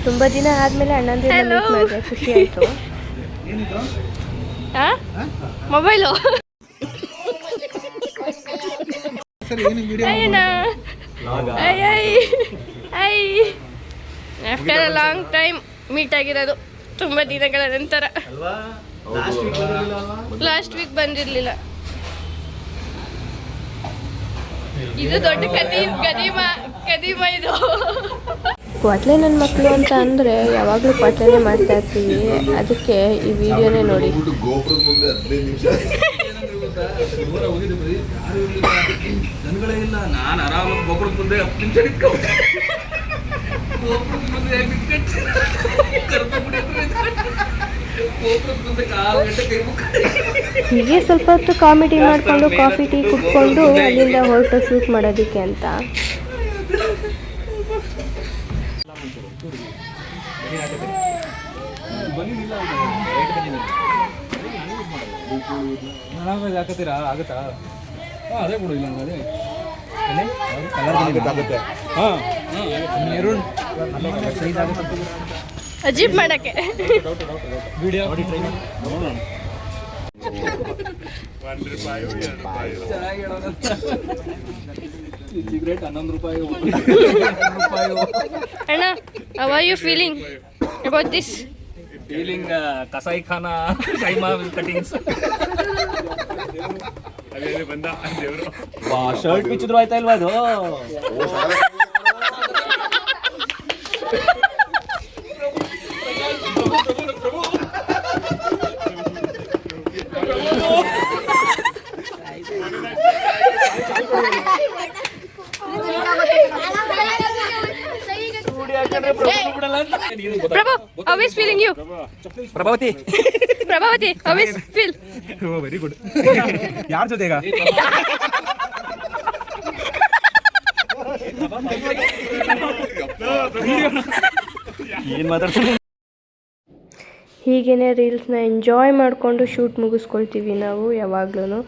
ತುಂಬ ದಿನ ಆದಮೇಲೆ ಅಣ್ಣಂದಿರ ಮೀಟ್ ಮಾಡಿದೆ, ಖುಷಿ ಆಯಿತು. Mobile after a long time meet ಆಗಿರೋದು, ತುಂಬ ದಿನಗಳ ನಂತರ. ಲಾಸ್ಟ್ ವೀಕ್ ಬಂದಿರಲಿಲ್ಲ. ಇದು ದೊಡ್ಡ ಕದೀಮ ಇದು. ಕ್ವಾಟ್ಲೆ ನನ್ನ ಮಕ್ಕಳು ಅಂತ ಅಂದರೆ ಯಾವಾಗಲೂ ಕ್ವಾಟ್ಲೆನೇ ಮಾಡ್ತಾ ಇರ್ತೀವಿ, ಅದಕ್ಕೆ ಈ ವಿಡಿಯೋನೇ ನೋಡಿ. ಜನಗಳೇ ಇಲ್ಲ, ನಾನು ಆರಾಮಾಗಿ ಗೋಪುರದ ಮುಂದೆ 10 ನಿಮಿಷ ನಿಂತ್ಕೊಂಡು ಹೀಗೆ ಸ್ವಲ್ಪ ಹೊತ್ತು ಕಾಮಿಡಿ ಮಾಡಿಕೊಂಡು ಕಾಫಿ ಟೀ ಕುಟ್ಕೊಂಡು ಅಲ್ಲಿಂದ ಹೊರಟು ಶೂಟ್ ಮಾಡೋದಕ್ಕೆ ಅಂತ. ಅದೇ ಕೊಡು, ಇಲ್ಲ ಅದೇ ಅಜೀಬ್ ಮಾಡಕ್ಕೆ ವಿಡಿಯೋ ಸಿಗರೇಟ್ 11 ರೂಪಾಯಿ. ಅಣ್ಣ, how are you feeling about this? Feeling ಕಸಾಯಿ ಖಾನಾ ಕೈಮಾ ಕಟಿಂಗ್ಸ್. ಶರ್ಟ್ ಬಿಚ್ಚಿದ್ರು ಆಯ್ತಾ ಇಲ್ವಾ ಅದು? Prabhu, how is feeling you? Prabhavati, how is feel? Very good. ಯಾರ ಜೊತೆಗ? ಏನ್ ಮಾತಾಡ್ತೀನಿ. ಹೀಗೇನೆ ರೀಲ್ಸ್ನ ಎಂಜಾಯ್ ಮಾಡಿಕೊಂಡು ಶೂಟ್ ಮುಗಿಸ್ಕೊಳ್ತೀವಿ ನಾವು ಯಾವಾಗ್ಲೂ.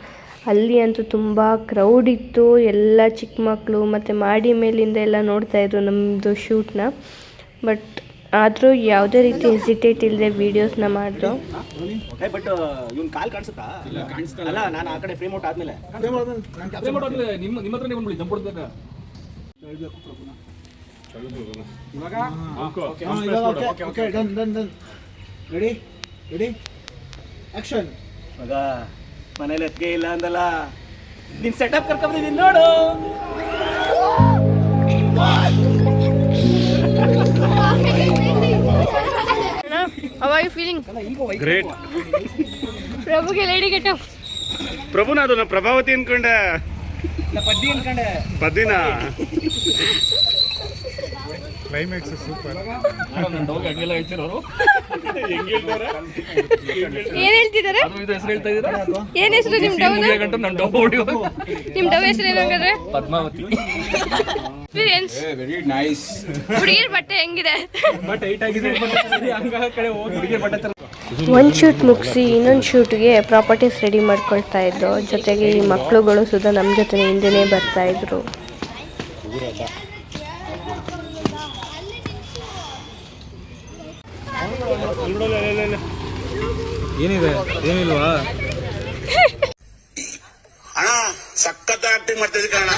ಅಲ್ಲಿ ಅಂತೂ ತುಂಬ ಕ್ರೌಡ್ ಇತ್ತು, ಎಲ್ಲ ಚಿಕ್ಕ ಮಕ್ಕಳು ಮತ್ತು ಮಾಡಿ ಮೇಲಿಂದ ಎಲ್ಲ ನೋಡ್ತಾಯಿದ್ರು ನಮ್ಮದು ಶೂಟ್ನ. ಬಟ್ ಆದರೂ ಯಾವುದೇ ರೀತಿ ಹೆಸಿಟೇಟ್ ಇಲ್ಲದೆ ವೀಡಿಯೋಸ್ನ ಮಾಡಿದ್ರು. ಬಟ್ ಇವನ್ ಕಾಲ್ ಕಾಣಿಸುತ್ತಾ? ಅಲ್ಲ, ನಾನು ಆ ಕಡೆ ಫ್ರೇಮ್ ಔಟ್ ಆದ್ಮೇಲೆ ನಿಮ್ಮ ಹತ್ರನೇ ಬಂದ್ಬಿಡಿ. ಜಂಪ್ ಹೊಡ್ಬೇಕಾ ರೆಡಿ ಆಕ್ಷನ್. ಮಗ ಮನೇಲಿ ಎತ್ಗೆ ಇಲ್ಲ ಅಂದಲ್ಲ, ನಿನ್ ಸೆಟಪ್ ಕರ್ಕೊಂಡ್ಬಂದಿದ್ದೀನಿ ನೋಡು. How are you feeling? Great. ಪ್ರಭುಗೆ ಲೇಡಿ ಗೆಟಪ್. ಪ್ರಭುನ ಅದು ನಾ ಪ್ರಭಾವತಿ ಅನ್ಕೊಂಡೆ. ಪದ್ದಿ ಅನ್ಕೊಂಡೆ. ಪದ್ದಿನ ಕ್ಲೈಮ್ಯಾಕ್ಸ್ ಸೂಪರ್. ಹಂಗೆಲ್ಲ ಹೇಳ್ತಿರೋರು ಏನ್ ಹೇಳ್ತಿದ್ದಾರೆ? ಹೆಸರು ಹೇಳ್ತಾ ಇದ್ದೀರಾ? ಏನ್ ಹೆಸರು ನಿಮ್ ಡವ್? ನಿಮ್ ಡವ್ ಹೆಸರು ಏನಂಗಾದ್ರೆ? ಪದ್ಮಾವತಿ. Experience very nice. ಹುಡುಗಿರ್ ಬಟ್ಟೆ ಹೆಂಗಿದೆ? ಬಟ್ ಹೈಟ್ ಆಗಿದೆ, ಹಂಗ ಕಡೆ ಹೋಗಿ ಹುಡುಗಿರ್ ಬಟ್ಟೆ ತರ. ಒಂದು ಶೂಟ್ ಮುಗಿಸಿ ಇನ್ನೊಂದು ಶೂಟ್ಗೆ ಪ್ರಾಪರ್ಟೀಸ್ ರೆಡಿ ಮಾಡ್ಕೊಳ್ತಾ ಇದ್ದು. ಜೊತೆಗೆ ಈ ಮಕ್ಕಳುಗಳು ಸುಧಾ ನಮ್ಮ ಜೊತೆ ಹಿಂದೆನೇ ಬರ್ತಾ ಇದ್ರು. ಏನಿದೆ ಏನಿಲ್ವಾ? ಅಣ್ಣ ಸಖತ್ ಆಕ್ಟಿಂಗ್ ಮಾಡ್ತಿದ್ದೆ ಕಣ.